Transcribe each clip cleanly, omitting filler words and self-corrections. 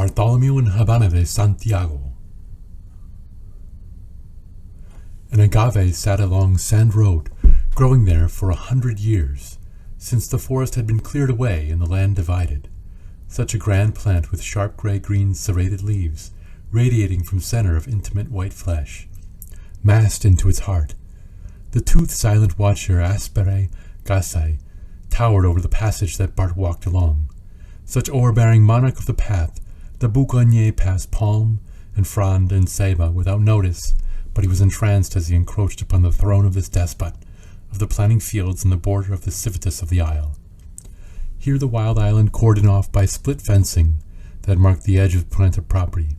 Bartholomew in Habana de Santiago. An agave sat along Sand Road, growing there for 100 years, since the forest had been cleared away and the land divided. Such a grand plant with sharp gray-green serrated leaves, radiating from center of intimate white flesh, massed into its heart. The tooth-silent watcher Aspere Gasai towered over the passage that Bart walked along. Such o'erbearing monarch of the path, the boucannier passed palm and frond and ceiba without notice, but he was entranced as he encroached upon the throne of this despot, of the planting fields and the border of the civitas of the isle. Here the wild island cordoned off by split fencing that marked the edge of planted property.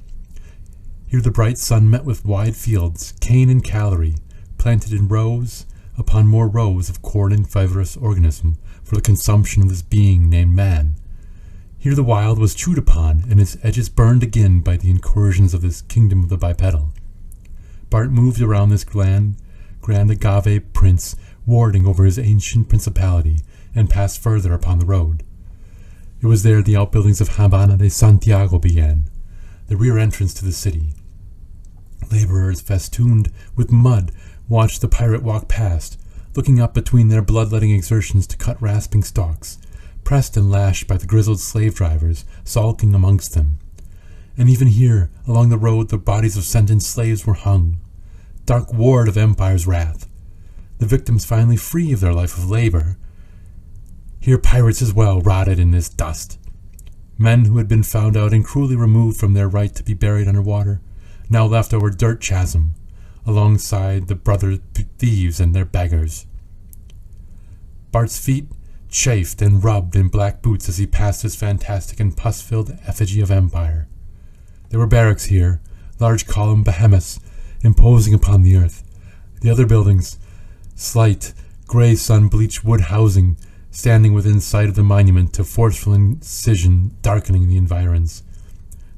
Here the bright sun met with wide fields, cane and calorie, planted in rows upon more rows of corn and fibrous organism for the consumption of this being named man. Here the wild was chewed upon, and its edges burned again by the incursions of this kingdom of the bipedal. Bart moved around this grand agave prince, warding over his ancient principality, and passed further upon the road. It was there the outbuildings of Habana de Santiago began, the rear entrance to the city. Laborers festooned with mud watched the pirate walk past, looking up between their bloodletting exertions to cut rasping stalks, pressed and lashed by the grizzled slave drivers sulking amongst them. And even here, along the road, the bodies of sentenced slaves were hung, dark ward of empire's wrath, the victims finally free of their life of labor. Here pirates as well rotted in this dust. Men who had been found out and cruelly removed from their right to be buried under water, now left over dirt chasm, alongside the brother thieves and their beggars. Bart's feet chafed and rubbed in black boots as he passed his fantastic and pus-filled effigy of empire. There were barracks here, large columned behemoths, imposing upon the earth. The other buildings, slight, grey sun-bleached wood housing, standing within sight of the monument to forceful incision darkening the environs.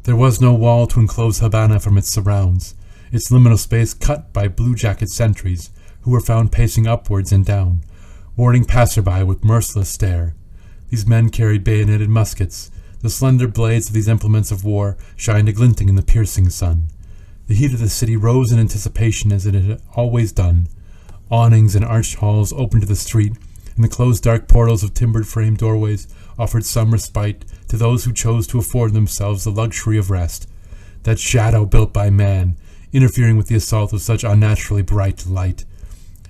There was no wall to enclose Habana from its surrounds, its liminal space cut by blue-jacket sentries, who were found pacing upwards and down, warning passerby with merciless stare. These men carried bayoneted muskets. The slender blades of these implements of war shined a glinting in the piercing sun. The heat of the city rose in anticipation as it had always done. Awnings and arched halls opened to the street, and the closed dark portals of timbered frame doorways offered some respite to those who chose to afford themselves the luxury of rest. That shadow built by man, interfering with the assault of such unnaturally bright light.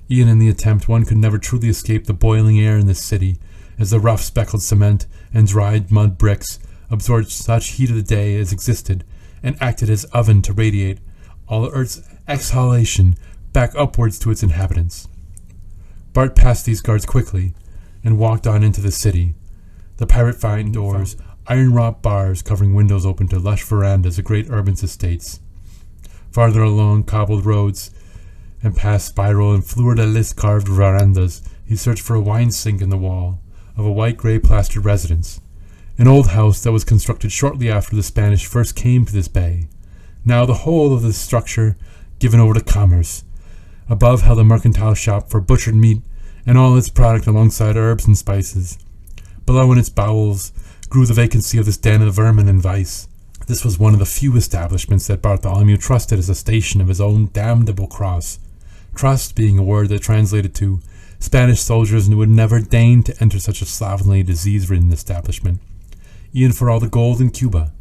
Even in the attempt, one could never truly escape the boiling air in this city, as the rough speckled cement and dried mud bricks absorbed such heat of the day as existed, and acted as oven to radiate all earth's exhalation back upwards to its inhabitants. Bart passed these guards quickly, and walked on into the city. The pirate fine doors, iron-wrought bars covering windows open to lush verandas of great urban estates. Farther along cobbled roads, and past spiral and fleur-de-lis carved verandas, he searched for a wine sink in the wall of a white-gray plastered residence, an old house that was constructed shortly after the Spanish first came to this bay. Now the whole of the structure given over to commerce. Above held a mercantile shop for butchered meat and all its product alongside herbs and spices. Below in its bowels grew the vacancy of this den of vermin and vice. This was one of the few establishments that Bartholomew trusted as a station of his own damnable cross. Trust being a word that translated to Spanish soldiers would never deign to enter such a slovenly, disease-ridden establishment, even for all the gold in Cuba.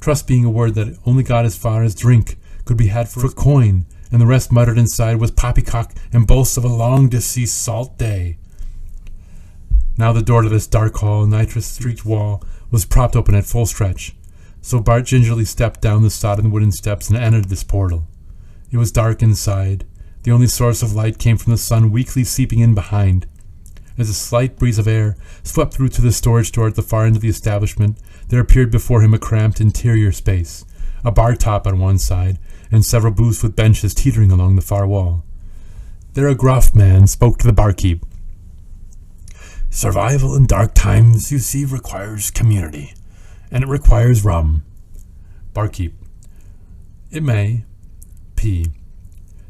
Trust being a word that only got as far as drink could be had for a coin, and the rest muttered inside was poppycock and boasts of a long-deceased salt day. Now the door to this dark hall, nitrous-streaked wall, was propped open at full stretch, so Bart gingerly stepped down the sodden wooden steps and entered this portal. It was dark inside. The only source of light came from the sun weakly seeping in behind. As a slight breeze of air swept through to the storage door at the far end of the establishment, there appeared before him a cramped interior space, a bar top on one side, and several booths with benches teetering along the far wall. There a gruff man spoke to the barkeep. "Survival in dark times, you see, requires community, and it requires rum." Barkeep: "It may." P: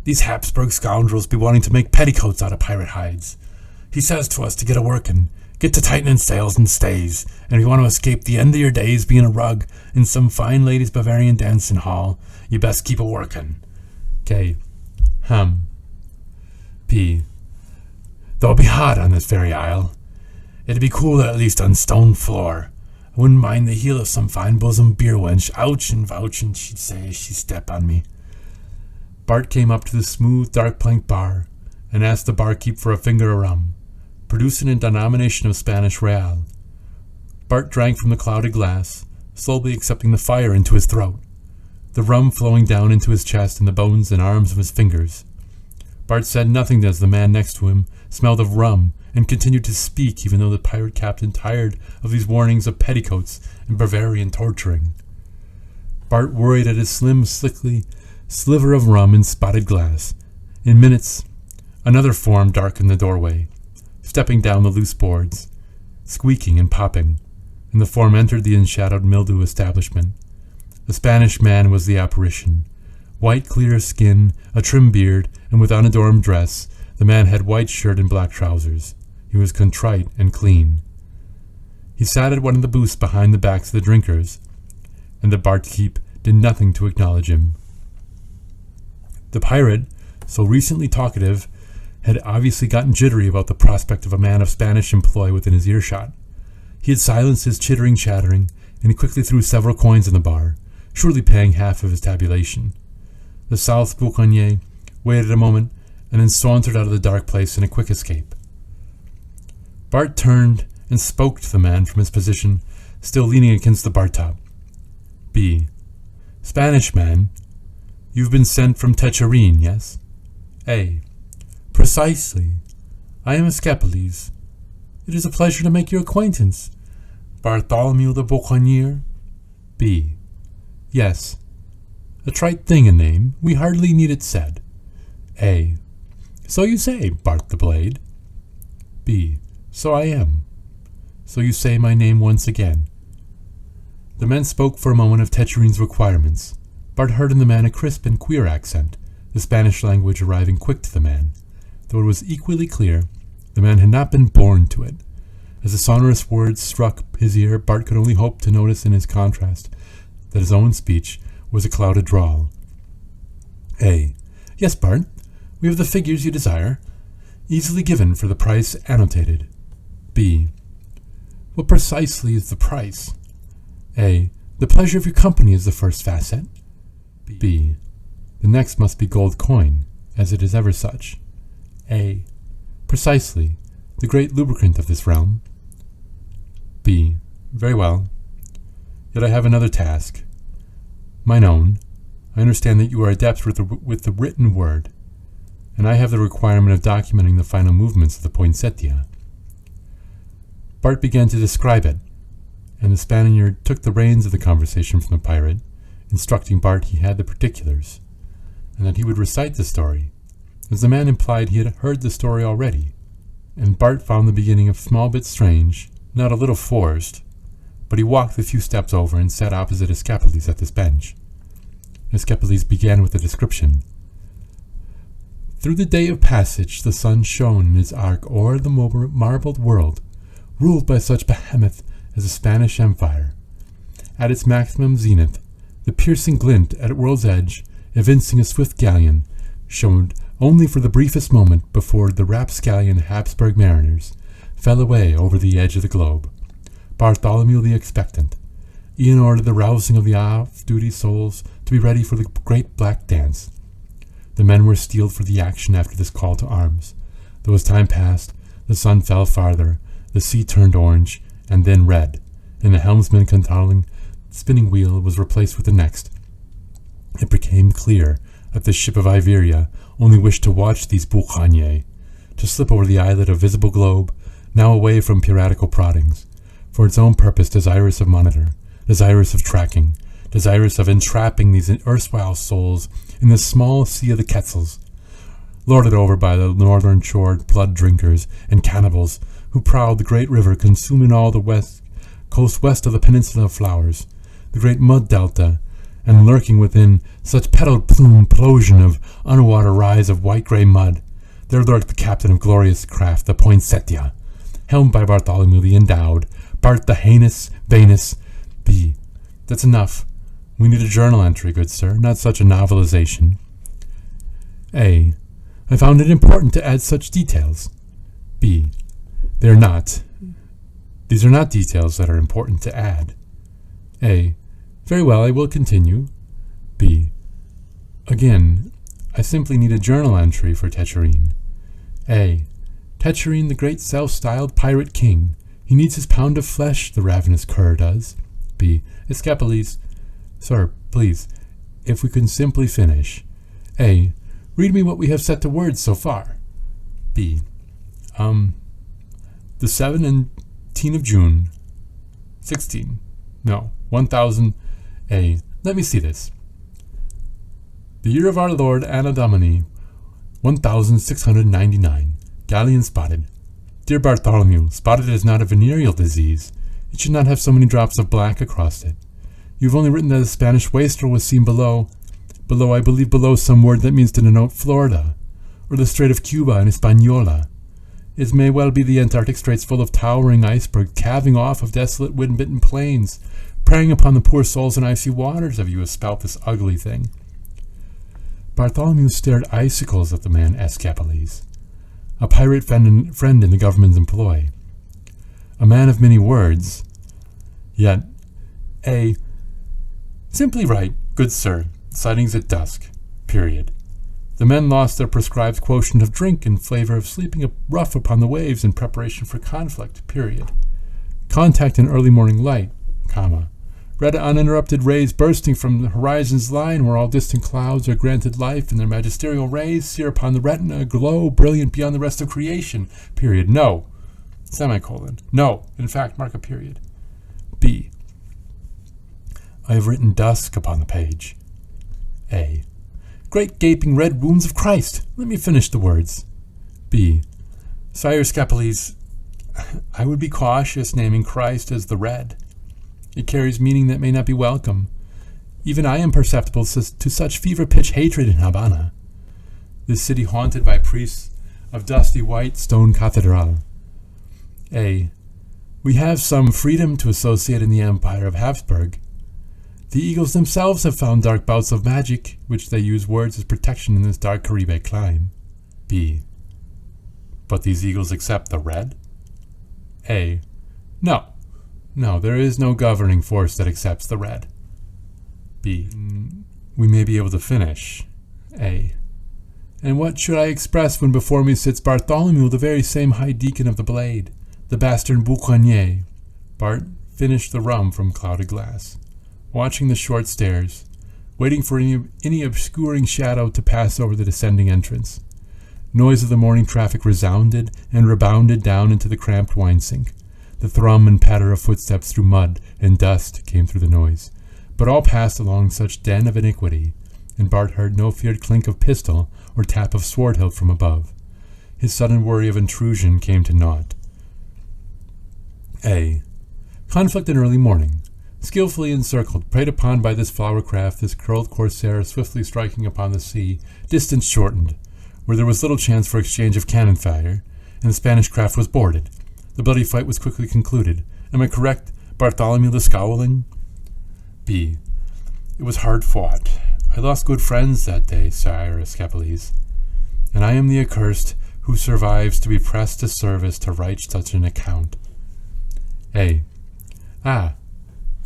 "These Habsburg scoundrels be wanting to make petticoats out of pirate hides. He says to us to get a workin', Get to tightening sails and stays, and if you want to escape the end of your days being a rug in some fine lady's Bavarian dancing hall, you best keep a-working. K. P. Though it be hot on this very isle, it'd be cool at least on stone floor. I wouldn't mind the heel of some fine bosom beer wench ouchin' vouchin' she'd say as she'd step on me. Bart came up to the smooth, dark plank bar and asked the barkeep for a finger of rum, producing a denomination of Spanish real. Bart drank from the clouded glass, slowly accepting the fire into his throat, the rum flowing down into his chest and the bones and arms of his fingers. Bart said nothing as the man next to him smelled of rum and continued to speak, even though the pirate captain tired of these warnings of petticoats and Bavarian torturing. Bart worried at his slim, sickly sliver of rum in spotted glass. In minutes, another form darkened the doorway, stepping down the loose boards, squeaking and popping, and the form entered the enshadowed mildew establishment. The Spanish man was the apparition. White, clear skin, a trim beard, and with unadorned dress, the man had white shirt and black trousers. He was contrite and clean. He sat at one of the booths behind the backs of the drinkers, and the barkeep did nothing to acknowledge him. The pirate, so recently talkative, had obviously gotten jittery about the prospect of a man of Spanish employ within his earshot. He had silenced his chittering chattering, and he quickly threw several coins in the bar, surely paying half of his tabulation. The South Boucanier waited a moment, and then sauntered out of the dark place in a quick escape. Bart turned and spoke to the man from his position, still leaning against the bar top. B. Spanish man, you've been sent from Techerin, yes? A. Precisely. I am Escapoles. It is a pleasure to make your acquaintance. Bartholomew the Boucanier? B. Yes. A trite thing a name. We hardly need it said. A. So you say, Bart the Blade. B. So I am. So you say my name once again. The men spoke for a moment of Techerin's requirements. Bart heard in the man a crisp and queer accent, the Spanish language arriving quick to the man. Though it was equally clear, the man had not been born to it. As the sonorous words struck his ear, Bart could only hope to notice in his contrast that his own speech was a clouded drawl. A. Yes, Bart, we have the figures you desire, easily given for the price annotated. B. What precisely is the price? A. The pleasure of your company is the first facet. B. The next must be gold coin, as it is ever such. A. Precisely, the great lubricant of this realm. B. Very well. Yet I have another task. Mine own. I understand that you are adept with the written word, and I have the requirement of documenting the final movements of the poinsettia. Bart began to describe it, and the Spaniard took the reins of the conversation from the pirate, instructing Bart he had the particulars, and that he would recite the story, as the man implied he had heard the story already, and Bart found the beginning a small bit strange, not a little forced, but he walked a few steps over and sat opposite Escapoles at this bench. Escapoles began with a description. Through the day of passage the sun shone in his arc o'er the marbled world, ruled by such behemoth as the Spanish Empire. At its maximum zenith, the piercing glint at world's edge, evincing a swift galleon, shone only for the briefest moment before the rapscallion Habsburg mariners fell away over the edge of the globe. Bartholomew the expectant, Ian ordered the rousing of the off-duty souls to be ready for the great black dance. The men were steeled for the action after this call to arms. Though as time passed, the sun fell farther, the sea turned orange, and then red, and the helmsman controlling the spinning wheel was replaced with the next. It became clear that the ship of Iberia only wished to watch these Boucaniers, to slip over the islet of visible globe, now away from piratical proddings, for its own purpose desirous of monitor, desirous of tracking, desirous of entrapping these erstwhile souls in the small sea of the Quetzals, lorded over by the northern shore blood drinkers and cannibals who prowled the great river, consuming all the coast west of the Peninsula of Flowers, the great mud delta, and lurking within such petaled plume plosion of underwater rise of white-grey mud, there lurked the captain of glorious craft, the poinsettia, helmed by Bartholomew the Endowed, Bart the Heinous, Venus. B. That's enough. We need a journal entry, good sir, not such a novelization. A. I found it important to add such details. B. They're not. These are not details that are important to add. A. Very well, I will continue. B. Again, I simply need a journal entry for Tetcherine. A. Tetcherine, the great self-styled pirate king. He needs his pound of flesh, the ravenous cur does. B. Escapolis. Sir, please, if we can simply finish. A. Read me what we have set to words so far. B. The 17th of June. 1000. A. Let me see this. The year of our Lord Anno Domini, 1699. Galleon spotted. Dear Bartholomew, spotted is not a venereal disease. It should not have so many drops of black across it. You've only written that a Spanish wastrel was seen below. I believe below some word that means to denote Florida, or the Strait of Cuba in Hispaniola. It may well be the Antarctic Straits full of towering iceberg calving off of desolate wind-bitten plains, preying upon the poor souls in icy waters of you have spelt this ugly thing. Bartholomew stared icicles at the man Escapolis, a pirate friend in the government's employ. A man of many words, yet A. Simply write, good sir, sightings at dusk, period. The men lost their prescribed quotient of drink in favor of sleeping rough upon the waves in preparation for conflict, period. Contact in early morning light, comma. Red uninterrupted rays bursting from the horizon's line where all distant clouds are granted life and their magisterial rays sear upon the retina a glow brilliant beyond the rest of creation, period. No. Semicolon. No. In fact, mark a period. B. I have written dusk upon the page. A. Great gaping red wounds of Christ. Let me finish the words. B. Sire Scapolis, I would be cautious naming Christ as the red. It carries meaning that may not be welcome. Even I am perceptible to such fever-pitch hatred in Habana, this city haunted by priests of dusty white stone cathedral. A. We have some freedom to associate in the empire of Habsburg. The eagles themselves have found dark bouts of magic, which they use words as protection in this dark Caribe clime. B. But these eagles accept the red? A. No, there is no governing force that accepts the red. B. We may be able to finish. A. And what should I express when before me sits Bartholomew, the very same high deacon of the blade, the bastard boucanier? Bart finished the rum from clouded glass, watching the short stairs, waiting for any obscuring shadow to pass over the descending entrance. Noise of the morning traffic resounded and rebounded down into the cramped wine sink. The thrum and patter of footsteps through mud and dust came through the noise, but all passed along such den of iniquity, and Bart heard no feared clink of pistol or tap of sword hilt from above. His sudden worry of intrusion came to naught. A. Conflict in early morning. Skillfully encircled, preyed upon by this flower craft, this curled corsair swiftly striking upon the sea, distance shortened, where there was little chance for exchange of cannon fire, and the Spanish craft was boarded. The bloody fight was quickly concluded. Am I correct, Bartholomew the Scowling? B. It was hard fought. I lost good friends that day, Sire Escapolis, and I am the accursed who survives to be pressed to service to write such an account. A. A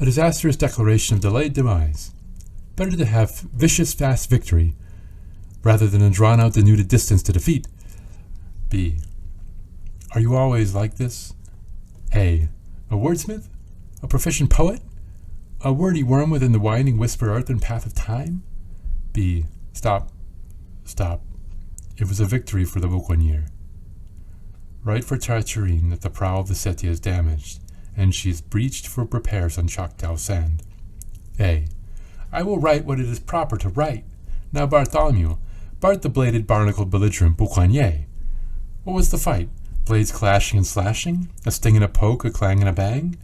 disastrous declaration of delayed demise. Better to have vicious fast victory, rather than a drawn-out denuded distance to defeat. B. Are you always like this? A wordsmith? A proficient poet? A wordy worm within the winding whisper earth and path of time? B. Stop. It was a victory for the Boucanier. Write for Tetcherine that the prow of the Setia is damaged, and she is breached for repairs on Choctaw sand. A. I will write what it is proper to write. Now Bartholomew, Bart the bladed, barnacled, belligerent Boucanier. What was the fight? Blades clashing and slashing? A sting and a poke, a clang and a bang?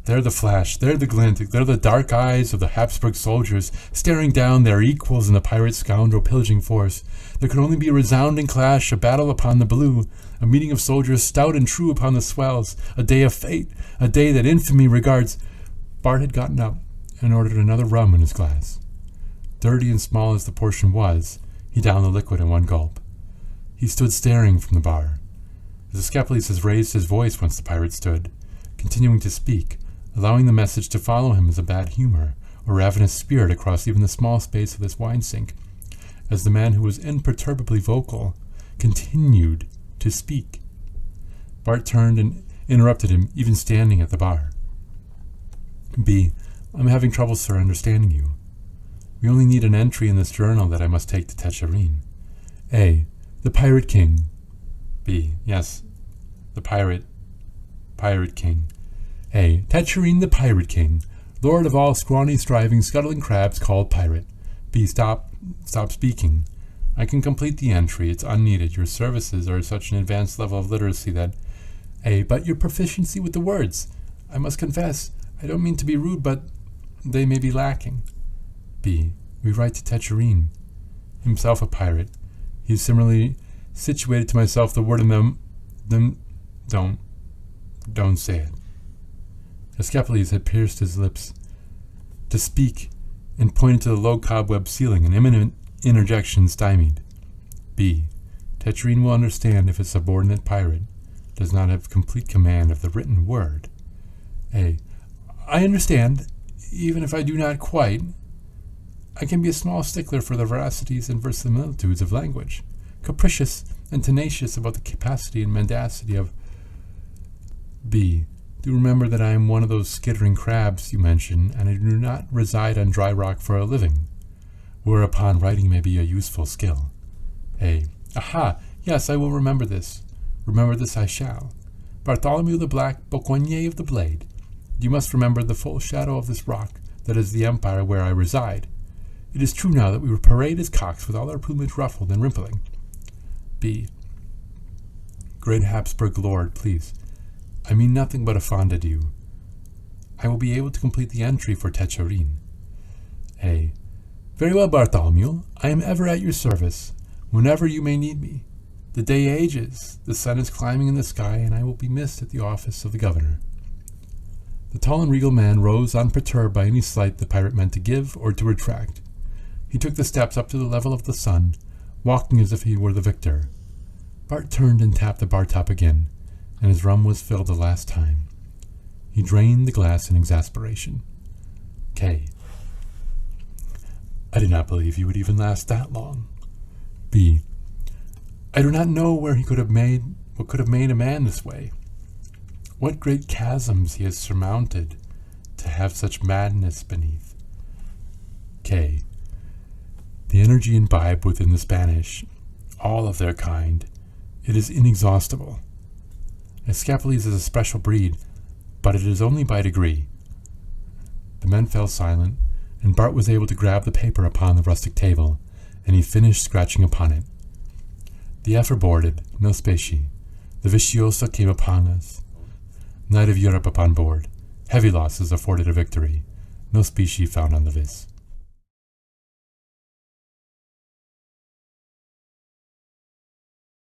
There the flash, there the glint, there the dark eyes of the Habsburg soldiers, staring down their equals in the pirate scoundrel pillaging force. There could only be a resounding clash, a battle upon the blue, a meeting of soldiers stout and true upon the swells, a day of fate, a day that infamy regards. Bart had gotten up and ordered another rum in his glass. Dirty and small as the portion was, he downed the liquid in one gulp. He stood staring from the bar. The Escapolis has raised his voice once the pirate stood, continuing to speak, allowing the message to follow him as a bad humor or ravenous spirit across even the small space of this wine sink, as the man who was imperturbably vocal continued to speak. Bart turned and interrupted him, even standing at the bar. B. I'm having trouble, sir, understanding you. We only need an entry in this journal that I must take to Techerin. A. The Pirate King. B. Yes, the Pirate King. A. Techerin the Pirate King, lord of all scrawny, striving, scuttling crabs called pirate. B. Stop speaking. I can complete the entry. It's unneeded. Your services are such an advanced level of literacy that... A. But your proficiency with the words. I must confess, I don't mean to be rude, but they may be lacking. B. We write to Techerin. Himself a pirate. He is similarly situated to myself. The word in them don't say it. Escapolis had pierced his lips to speak and pointed to the low cobweb ceiling, an imminent interjection stymied. B. Techerin will understand if a subordinate pirate does not have complete command of the written word. A. I understand, even if I do not quite. I can be a small stickler for the veracities and verisimilitudes of language, capricious and tenacious about the capacity and mendacity of... B. Do remember that I am one of those skittering crabs you mention, and I do not reside on dry rock for a living, whereupon writing may be a useful skill. A. Aha! Yes, I will remember this. Remember this I shall. Bartholomew the Black, Boquonier of the Blade. You must remember the full shadow of this rock that is the empire where I reside. It is true now that we will parade as cocks with all our plumage ruffled and rimpling. B. Great Habsburg lord, please. I mean nothing but a fond adieu. I will be able to complete the entry for Techerin. A. Very well, Bartholomew. I am ever at your service, whenever you may need me. The day ages, the sun is climbing in the sky, and I will be missed at the office of the governor. The tall and regal man rose unperturbed by any slight the pirate meant to give or to retract. He took the steps up to the level of the sun, walking as if he were the victor. Bart turned and tapped the bar top again, and his rum was filled the last time. He drained the glass in exasperation. K. I did not believe you would even last that long. B. I do not know what could have made a man this way. What great chasms he has surmounted to have such madness beneath. K. The energy imbibed within the Spanish, all of their kind, it is inexhaustible. Escapolis is a special breed, but it is only by degree. The men fell silent, and Bart was able to grab the paper upon the rustic table, and he finished scratching upon it. The Effer boarded, no specie. The Viciosa came upon us. Knight of Europe upon board. Heavy losses afforded a victory. No specie found on the Vis.